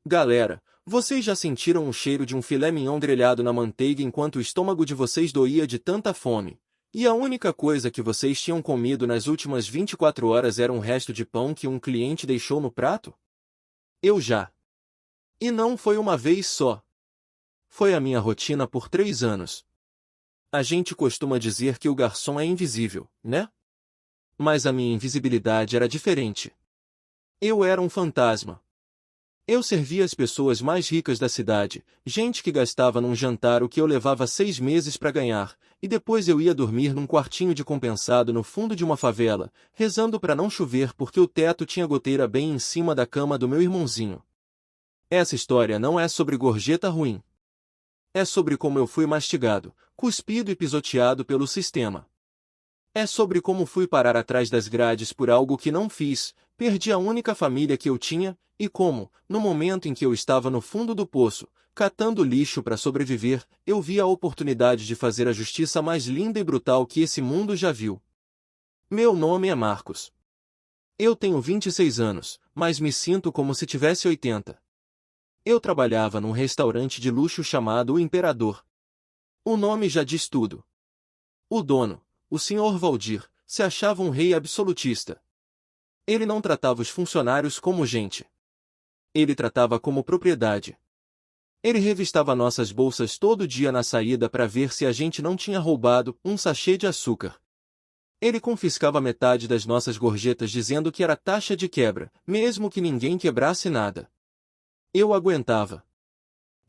Galera, vocês já sentiram o cheiro de um filé mignon grelhado na manteiga enquanto o estômago de vocês doía de tanta fome? E a única coisa que vocês tinham comido nas últimas 24 horas era um resto de pão que um cliente deixou no prato? Eu já. E não foi uma vez só. Foi a minha rotina por 3 anos. A gente costuma dizer que o garçom é invisível, né? Mas a minha invisibilidade era diferente. Eu era um fantasma. Eu servia as pessoas mais ricas da cidade, gente que gastava num jantar o que eu levava 6 meses para ganhar, e depois eu ia dormir num quartinho de compensado no fundo de uma favela, rezando para não chover porque o teto tinha goteira bem em cima da cama do meu irmãozinho. Essa história não é sobre gorjeta ruim. É sobre como eu fui mastigado, cuspido e pisoteado pelo sistema. É sobre como fui parar atrás das grades por algo que não fiz, perdi a única família que eu tinha, e como, no momento em que eu estava no fundo do poço, catando lixo para sobreviver, eu vi a oportunidade de fazer a justiça mais linda e brutal que esse mundo já viu. Meu nome é Marcos. Eu tenho 26 anos, mas me sinto como se tivesse 80. Eu trabalhava num restaurante de luxo chamado O Imperador. O nome já diz tudo. O dono, o Sr. Valdir, se achava um rei absolutista. Ele não tratava os funcionários como gente. Ele tratava como propriedade. Ele revistava nossas bolsas todo dia na saída para ver se a gente não tinha roubado um sachê de açúcar. Ele confiscava metade das nossas gorjetas dizendo que era taxa de quebra, mesmo que ninguém quebrasse nada. Eu aguentava.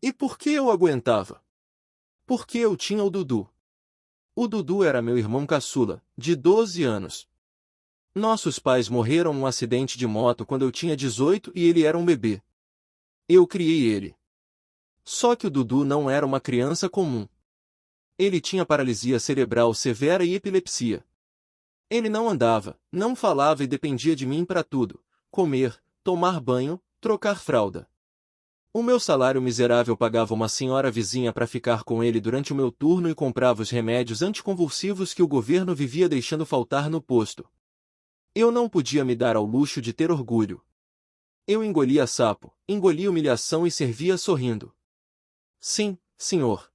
E por que eu aguentava? Porque eu tinha o Dudu. O Dudu era meu irmão caçula, de 12 anos. Nossos pais morreram num acidente de moto quando eu tinha 18 e ele era um bebê. Eu criei ele. Só que o Dudu não era uma criança comum. Ele tinha paralisia cerebral severa e epilepsia. Ele não andava, não falava e dependia de mim para tudo: comer, tomar banho, trocar fralda. O meu salário miserável pagava uma senhora vizinha para ficar com ele durante o meu turno e comprava os remédios anticonvulsivos que o governo vivia deixando faltar no posto. Eu não podia me dar ao luxo de ter orgulho. Eu engolia sapo, engolia humilhação e servia sorrindo. Sim, senhor.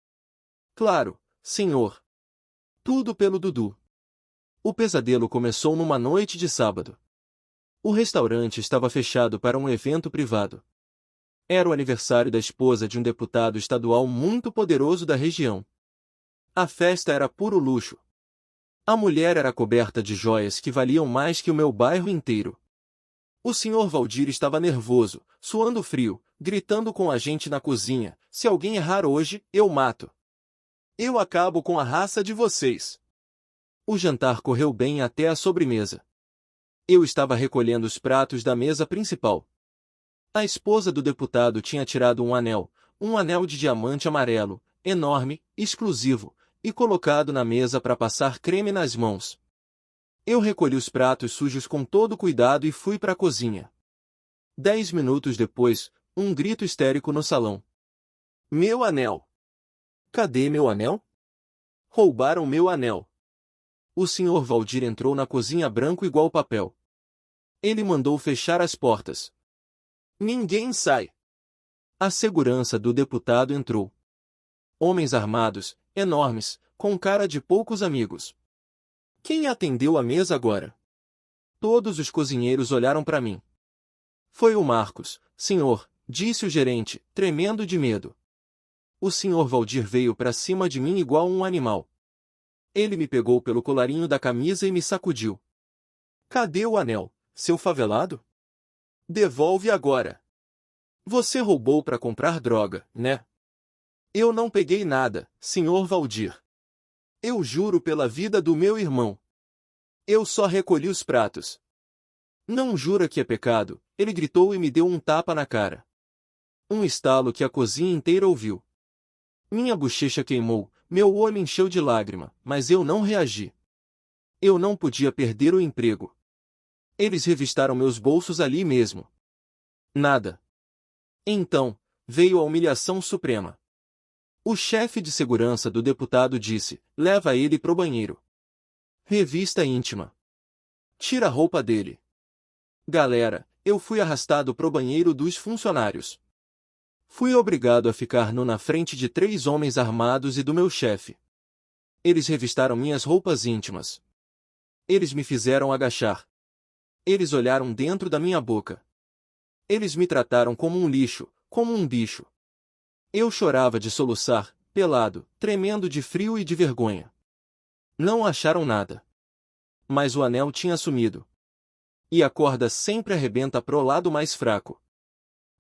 Claro, senhor. Tudo pelo Dudu. O pesadelo começou numa noite de sábado. O restaurante estava fechado para um evento privado. Era o aniversário da esposa de um deputado estadual muito poderoso da região. A festa era puro luxo. A mulher era coberta de joias que valiam mais que o meu bairro inteiro. O Sr. Valdir estava nervoso, suando frio, gritando com a gente na cozinha: se alguém errar hoje, eu mato. Eu acabo com a raça de vocês. O jantar correu bem até a sobremesa. Eu estava recolhendo os pratos da mesa principal. A esposa do deputado tinha tirado um anel de diamante amarelo, enorme, exclusivo, e colocado na mesa para passar creme nas mãos. Eu recolhi os pratos sujos com todo cuidado e fui para a cozinha. 10 minutos depois, um grito histérico no salão. Meu anel! Cadê meu anel? Roubaram meu anel! O Sr. Valdir entrou na cozinha branco igual papel. Ele mandou fechar as portas. Ninguém sai. A segurança do deputado entrou. Homens armados, enormes, com cara de poucos amigos. Quem atendeu a mesa agora? Todos os cozinheiros olharam para mim. Foi o Marcos, senhor, disse o gerente, tremendo de medo. O Sr. Valdir veio para cima de mim igual um animal. Ele me pegou pelo colarinho da camisa e me sacudiu. Cadê o anel, seu favelado? Devolve agora. Você roubou para comprar droga, né? Eu não peguei nada, Sr. Valdir. Eu juro pela vida do meu irmão. Eu só recolhi os pratos. Não jura que é pecado? Ele gritou e me deu um tapa na cara. Um estalo que a cozinha inteira ouviu. Minha bochecha queimou, meu olho encheu de lágrima, mas eu não reagi. Eu não podia perder o emprego. Eles revistaram meus bolsos ali mesmo. Nada. Então, veio a humilhação suprema. O chefe de segurança do deputado disse: leva ele pro banheiro. Revista íntima. Tira a roupa dele. Galera, eu fui arrastado pro banheiro dos funcionários. Fui obrigado a ficar nu na frente de 3 homens armados e do meu chefe. Eles revistaram minhas roupas íntimas. Eles me fizeram agachar. Eles olharam dentro da minha boca. Eles me trataram como um lixo, como um bicho. Eu chorava de soluçar, pelado, tremendo de frio e de vergonha. Não acharam nada. Mas o anel tinha sumido. E a corda sempre arrebenta pro lado mais fraco.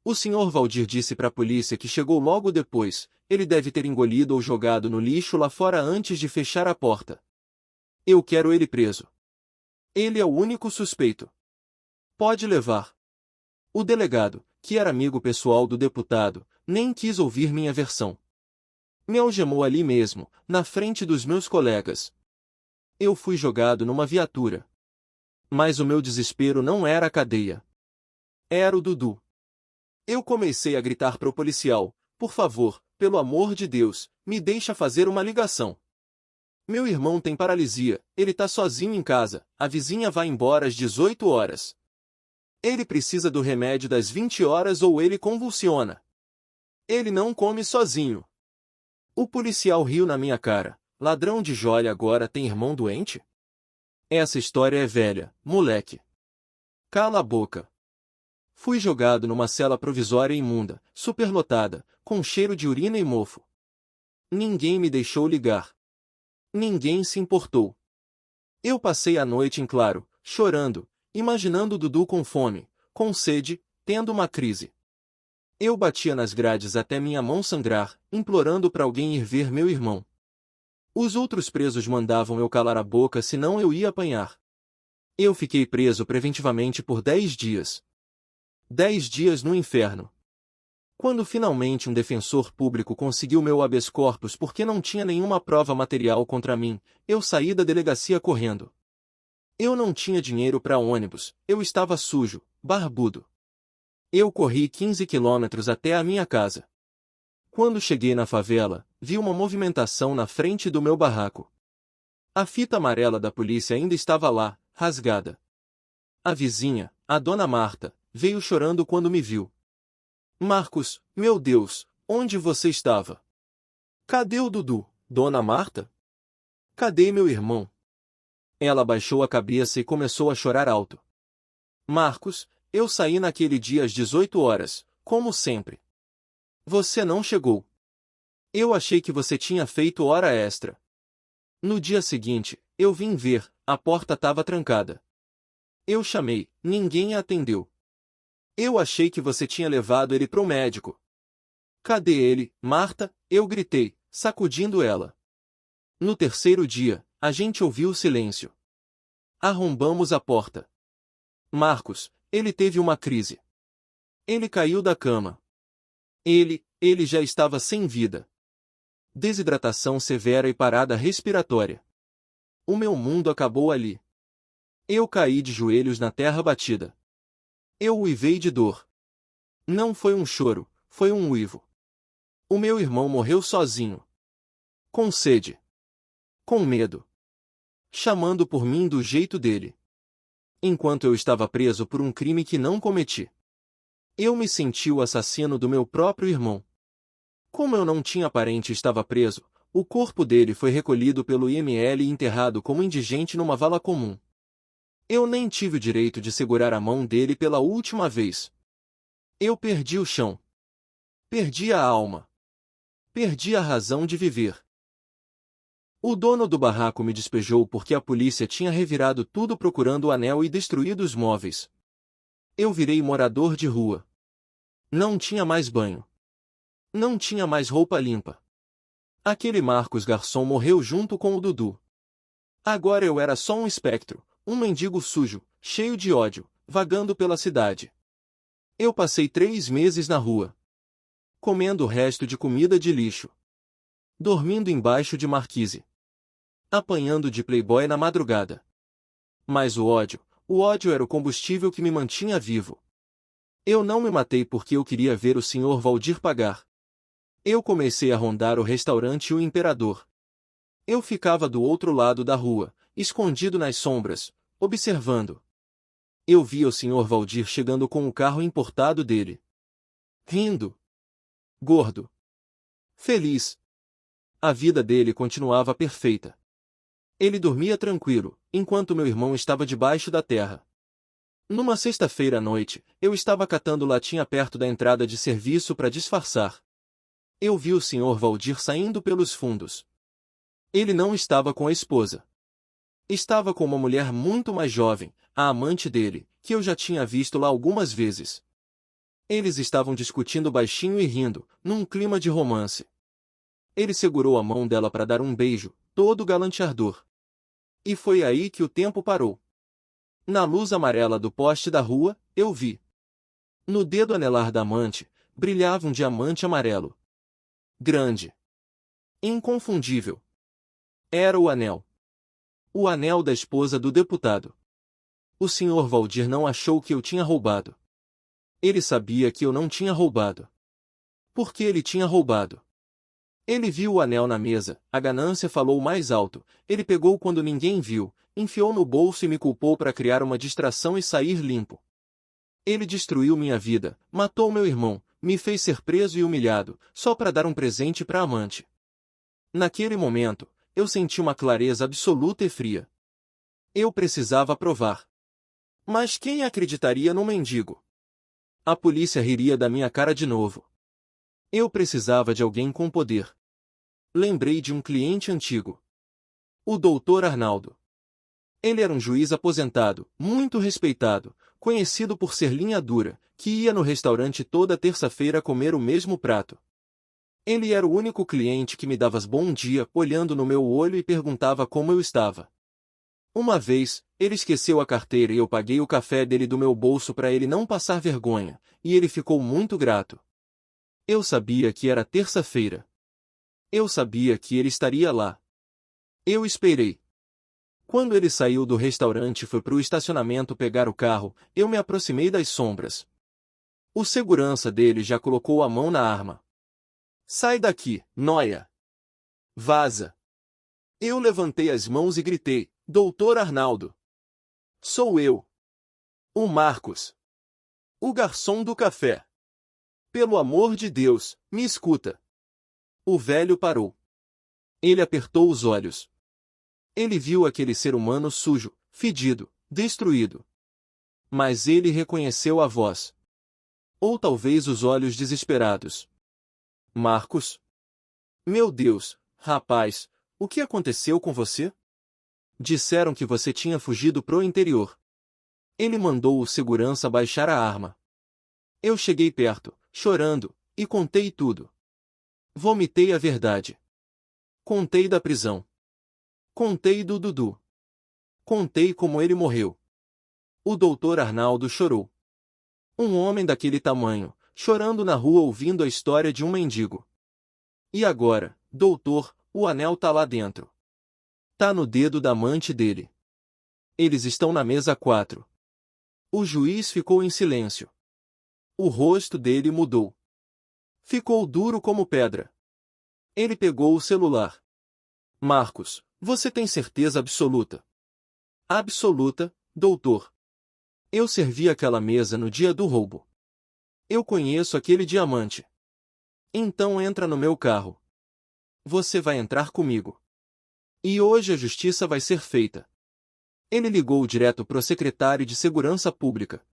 O Sr. Valdir disse para a polícia que chegou logo depois, ele deve ter engolido ou jogado no lixo lá fora antes de fechar a porta. Eu quero ele preso. Ele é o único suspeito. Pode levar. O delegado, que era amigo pessoal do deputado, nem quis ouvir minha versão. Me algemou ali mesmo, na frente dos meus colegas. Eu fui jogado numa viatura. Mas o meu desespero não era a cadeia. Era o Dudu. Eu comecei a gritar para o policial: por favor, pelo amor de Deus, me deixa fazer uma ligação. Meu irmão tem paralisia, ele tá sozinho em casa, a vizinha vai embora às 18 horas. Ele precisa do remédio das 20 horas ou ele convulsiona. Ele não come sozinho. O policial riu na minha cara: ladrão de joia agora tem irmão doente? Essa história é velha, moleque. Cala a boca. Fui jogado numa cela provisória imunda, superlotada, com cheiro de urina e mofo. Ninguém me deixou ligar. Ninguém se importou. Eu passei a noite em claro, chorando, imaginando Dudu com fome, com sede, tendo uma crise. Eu batia nas grades até minha mão sangrar, implorando para alguém ir ver meu irmão. Os outros presos mandavam eu calar a boca, senão eu ia apanhar. Eu fiquei preso preventivamente por 10 dias. 10 dias no inferno. Quando finalmente um defensor público conseguiu meu habeas corpus porque não tinha nenhuma prova material contra mim, eu saí da delegacia correndo. Eu não tinha dinheiro para ônibus, eu estava sujo, barbudo. Eu corri 15 quilômetros até a minha casa. Quando cheguei na favela, vi uma movimentação na frente do meu barraco. A fita amarela da polícia ainda estava lá, rasgada. A vizinha, a dona Marta, veio chorando quando me viu. Marcos, meu Deus, onde você estava? Cadê o Dudu, dona Marta? Cadê meu irmão? Ela baixou a cabeça e começou a chorar alto. Marcos, eu saí naquele dia às 18 horas, como sempre. Você não chegou. Eu achei que você tinha feito hora extra. No dia seguinte, eu vim ver, a porta estava trancada. Eu chamei, ninguém a atendeu. Eu achei que você tinha levado ele pro médico. Cadê ele, Marta? Eu gritei, sacudindo ela. No terceiro dia, a gente ouviu silêncio. Arrombamos a porta. Marcos, ele teve uma crise. Ele caiu da cama. Ele já estava sem vida. Desidratação severa e parada respiratória. O meu mundo acabou ali. Eu caí de joelhos na terra batida. Eu uivei de dor. Não foi um choro, foi um uivo. O meu irmão morreu sozinho. Com sede. Com medo. Chamando por mim do jeito dele. Enquanto eu estava preso por um crime que não cometi. Eu me senti o assassino do meu próprio irmão. Como eu não tinha parente e estava preso, o corpo dele foi recolhido pelo IML e enterrado como indigente numa vala comum. Eu nem tive o direito de segurar a mão dele pela última vez. Eu perdi o chão. Perdi a alma. Perdi a razão de viver. O dono do barraco me despejou porque a polícia tinha revirado tudo procurando o anel e destruído os móveis. Eu virei morador de rua. Não tinha mais banho. Não tinha mais roupa limpa. Aquele Marcos garçom morreu junto com o Dudu. Agora eu era só um espectro, um mendigo sujo, cheio de ódio, vagando pela cidade. Eu passei 3 meses na rua. Comendo o resto de comida de lixo. Dormindo embaixo de marquise. Apanhando de playboy na madrugada. Mas o ódio era o combustível que me mantinha vivo. Eu não me matei porque eu queria ver o Sr. Valdir pagar. Eu comecei a rondar o restaurante e o Imperador. Eu ficava do outro lado da rua, escondido nas sombras, observando. Eu via o Sr. Valdir chegando com o carro importado dele. Rindo. gordo, feliz. A vida dele continuava perfeita. Ele dormia tranquilo, enquanto meu irmão estava debaixo da terra. Numa sexta-feira à noite, eu estava catando latinha perto da entrada de serviço para disfarçar. Eu vi o Sr. Valdir saindo pelos fundos. Ele não estava com a esposa. Estava com uma mulher muito mais jovem, a amante dele, que eu já tinha visto lá algumas vezes. Eles estavam discutindo baixinho e rindo, num clima de romance. Ele segurou a mão dela para dar um beijo, todo galanteador. E foi aí que o tempo parou. Na luz amarela do poste da rua, eu vi. No dedo anelar da amante, brilhava um diamante amarelo. Grande. Inconfundível. Era o anel. O anel da esposa do deputado. O Sr. Valdir não achou que eu tinha roubado. Ele sabia que eu não tinha roubado. Por que ele tinha roubado? Ele viu o anel na mesa, a ganância falou mais alto, ele pegou quando ninguém viu, enfiou no bolso e me culpou para criar uma distração e sair limpo. Ele destruiu minha vida, matou meu irmão, me fez ser preso e humilhado, só para dar um presente para a amante. Naquele momento, eu senti uma clareza absoluta e fria. Eu precisava provar. Mas quem acreditaria num mendigo? A polícia riria da minha cara de novo. Eu precisava de alguém com poder. Lembrei de um cliente antigo. O Dr. Arnaldo. Ele era um juiz aposentado, muito respeitado, conhecido por ser linha dura, que ia no restaurante toda terça-feira comer o mesmo prato. Ele era o único cliente que me dava bom dia, olhando no meu olho e perguntava como eu estava. Uma vez, ele esqueceu a carteira e eu paguei o café dele do meu bolso para ele não passar vergonha, e ele ficou muito grato. Eu sabia que era terça-feira. Eu sabia que ele estaria lá. Eu esperei. Quando ele saiu do restaurante e foi para o estacionamento pegar o carro, eu me aproximei das sombras. O segurança dele já colocou a mão na arma. Sai daqui, nóia! Vaza! Eu levantei as mãos e gritei, Doutor Arnaldo! Sou eu! O Marcos! O garçom do café! Pelo amor de Deus, me escuta! O velho parou. Ele apertou os olhos. Ele viu aquele ser humano sujo, fedido, destruído. Mas ele reconheceu a voz. Ou talvez os olhos desesperados. Marcos? Meu Deus, rapaz, o que aconteceu com você? Disseram que você tinha fugido pro interior. Ele mandou o segurança baixar a arma. Eu cheguei perto, chorando, e contei tudo. Vomitei a verdade. Contei da prisão. Contei do Dudu. Contei como ele morreu. O doutor Arnaldo chorou. Um homem daquele tamanho, chorando na rua ouvindo a história de um mendigo. E agora, doutor, o anel tá lá dentro. Tá no dedo da amante dele. Eles estão na mesa 4. O juiz ficou em silêncio. O rosto dele mudou. Ficou duro como pedra. Ele pegou o celular. Marcos, você tem certeza absoluta? Absoluta, doutor. Eu servi aquela mesa no dia do roubo. Eu conheço aquele diamante. Então entra no meu carro. Você vai entrar comigo. E hoje a justiça vai ser feita. Ele ligou direto pro secretário de Segurança Pública.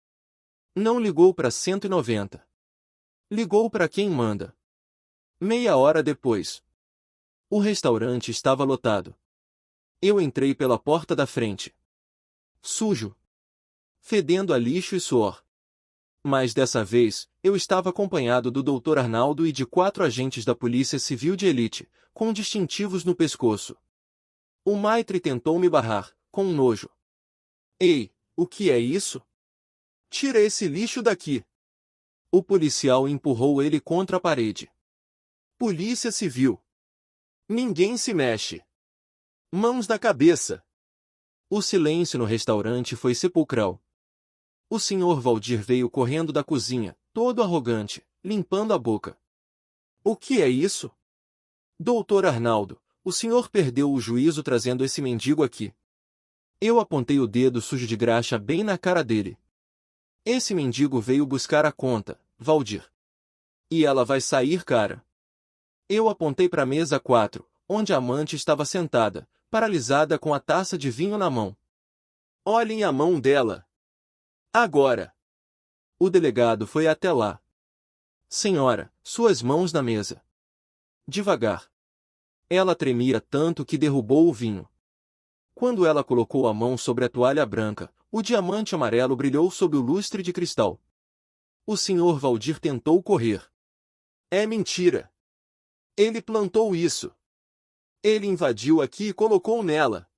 Não ligou para 190. Ligou para quem manda. Meia hora depois. O restaurante estava lotado. Eu entrei pela porta da frente. Sujo. Fedendo a lixo e suor. Mas dessa vez, eu estava acompanhado do Dr. Arnaldo e de 4 agentes da Polícia Civil de Elite, com distintivos no pescoço. O maitre tentou me barrar, com nojo. Ei, o que é isso? Tira esse lixo daqui! O policial empurrou ele contra a parede. Polícia Civil. Ninguém se mexe. Mãos na cabeça. O silêncio no restaurante foi sepulcral. O Sr. Valdir veio correndo da cozinha, todo arrogante, limpando a boca. O que é isso? Doutor Arnaldo, o senhor perdeu o juízo trazendo esse mendigo aqui. Eu apontei o dedo sujo de graxa bem na cara dele. Esse mendigo veio buscar a conta, Valdir. E ela vai sair cara. Eu apontei para a mesa 4, onde a amante estava sentada, paralisada com a taça de vinho na mão. Olhem a mão dela. Agora. O delegado foi até lá. Senhora, suas mãos na mesa. Devagar. Ela tremia tanto que derrubou o vinho. Quando ela colocou a mão sobre a toalha branca, o diamante amarelo brilhou sob o lustre de cristal. O Sr. Valdir tentou correr. É mentira. Ele plantou isso. Ele invadiu aqui e colocou nela.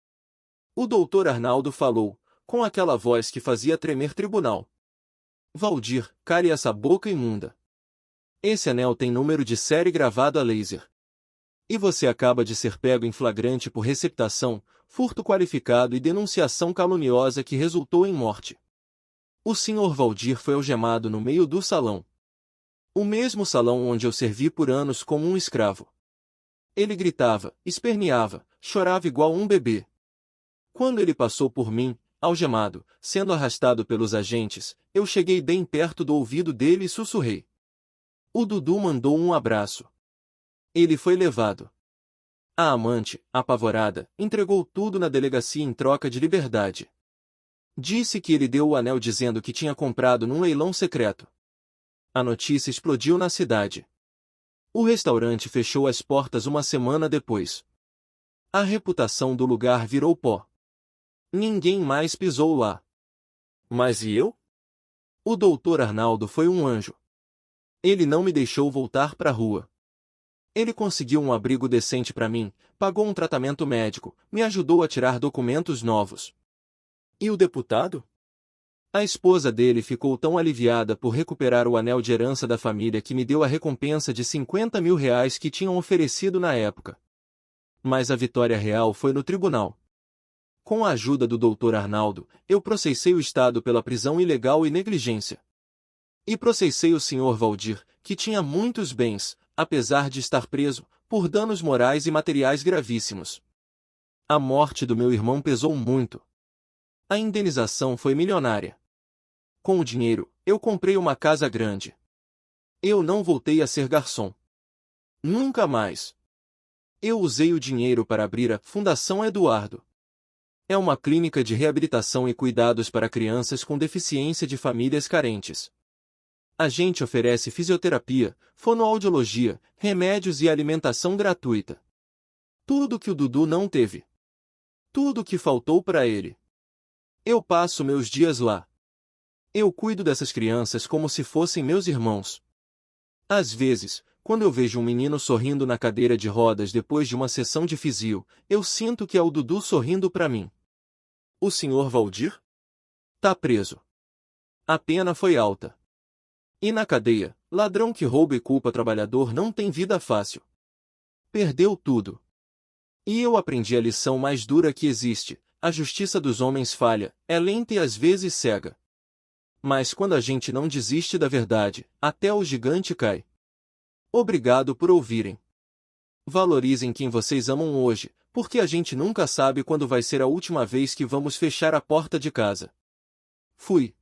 O doutor Arnaldo falou, com aquela voz que fazia tremer tribunal. Valdir, cale essa boca imunda. Esse anel tem número de série gravado a laser. E você acaba de ser pego em flagrante por receptação, furto qualificado e denunciação caluniosa que resultou em morte. O Sr. Valdir foi algemado no meio do salão. O mesmo salão onde eu servi por anos como um escravo. Ele gritava, esperneava, chorava igual um bebê. Quando ele passou por mim, algemado, sendo arrastado pelos agentes, eu cheguei bem perto do ouvido dele e sussurrei. O Dudu mandou um abraço. Ele foi levado. A amante, apavorada, entregou tudo na delegacia em troca de liberdade. Disse que ele deu o anel dizendo que tinha comprado num leilão secreto. A notícia explodiu na cidade. O restaurante fechou as portas uma semana depois. A reputação do lugar virou pó. Ninguém mais pisou lá. Mas e eu? O doutor Arnaldo foi um anjo. Ele não me deixou voltar para a rua. Ele conseguiu um abrigo decente para mim, pagou um tratamento médico, me ajudou a tirar documentos novos. E o deputado? A esposa dele ficou tão aliviada por recuperar o anel de herança da família que me deu a recompensa de R$ 50 mil que tinham oferecido na época. Mas a vitória real foi no tribunal. Com a ajuda do Dr. Arnaldo, eu processei o Estado pela prisão ilegal e negligência. E processei o Sr. Valdir, que tinha muitos bens, apesar de estar preso, por danos morais e materiais gravíssimos. A morte do meu irmão pesou muito. A indenização foi milionária. Com o dinheiro, eu comprei uma casa grande. Eu não voltei a ser garçom. Nunca mais. Eu usei o dinheiro para abrir a Fundação Eduardo. É uma clínica de reabilitação e cuidados para crianças com deficiência de famílias carentes. A gente oferece fisioterapia, fonoaudiologia, remédios e alimentação gratuita. Tudo que o Dudu não teve. Tudo que faltou para ele. Eu passo meus dias lá. Eu cuido dessas crianças como se fossem meus irmãos. Às vezes, quando eu vejo um menino sorrindo na cadeira de rodas depois de uma sessão de fisio, eu sinto que é o Dudu sorrindo para mim. O Sr. Valdir? Tá preso. A pena foi alta. E na cadeia, ladrão que rouba e culpa trabalhador não tem vida fácil. Perdeu tudo. E eu aprendi a lição mais dura que existe: a justiça dos homens falha, é lenta e às vezes cega. Mas quando a gente não desiste da verdade, até o gigante cai. Obrigado por ouvirem. Valorizem quem vocês amam hoje, porque a gente nunca sabe quando vai ser a última vez que vamos fechar a porta de casa. Fui.